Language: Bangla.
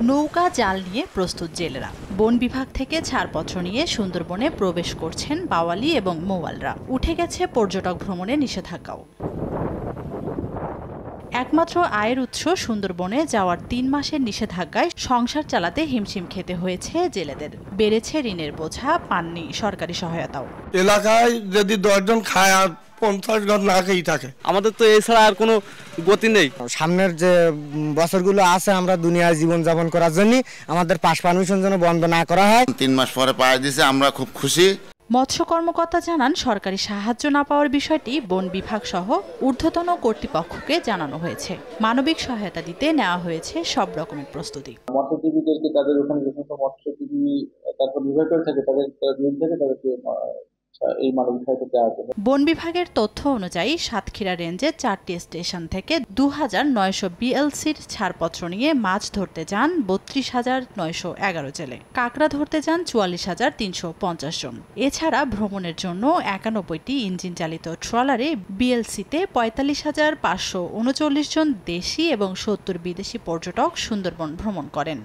নৌকা জাল নিয়ে প্রস্তুত জেলেরা। বন বিভাগ থেকে ছাড়পত্র নিয়ে সুন্দরবনে প্রবেশ করছেন বাওয়ালি এবং মৌয়ালরা। উঠে গেছে পর্যটক ভ্রমণে নিষেধাজ্ঞাও। একমাত্র আয়ের উৎস সুন্দরবনে যাওয়ার ৩ মাসের নিষেধাজ্ঞায় সংসার চালাতে হিমশিম খেতে হয়েছে জেলেদের। বেড়েছে ঋণের বোঝা, পাননি সরকারি সহায়তাও। এলাকায় যদি ১০ জন খায় আর ৫০ ঘর না খেয়েই থাকে। আমাদের তো এছাড়া আর কোনো গতি নেই। সামনের যে বছরগুলো আছে আমরা দুনিয়ায় জীবনযাপন করার জন্য আমাদের পাস পারমিশন যেন বন্ধ না করা হয়। ৩ মাস পরে পাওয়া দিয়েছে, আমরা খুব খুশি। মৎস্য কর্মকর্তা জানান, সরকারি সাহায্য না পাওয়ার বিষয়টি বন বিভাগ সহ ঊর্ধ্বতন কর্তৃপক্ষকে জানানো হয়েছে। মানবিক সহায়তা দিতে নেওয়া হয়েছে সব রকমের প্রস্তুতি। মৎস্যজীবীদেরকে তাদের ওখানে যে সমস্ত মৎস্যজীবী তারপর নির্ভর করে থাকে তাদের বিরুদ্ধে তাদেরকে এই মানবিক সহায়তা দেওয়া হবে। বন বিভাগের তথ্য অনুযায়ী সাতক্ষীরা রেঞ্জে ৪টি স্টেশন থেকে ২,৯০০ বিএলসির ছাড়পত্র নিয়ে মাছ ধরতে যান ৩২,৯১১ জেলে। কাঁকড়া ধরতে যান ৪৪,৩৫০ জন। এছাড়া ভ্রমণের জন্য ৯১টি ইঞ্জিন চালিত ট্রলারে বিএলসিতে ৪৫,৫৩৯ জন দেশি এবং ৭০ বিদেশি পর্যটক সুন্দরবন ভ্রমণ করেন।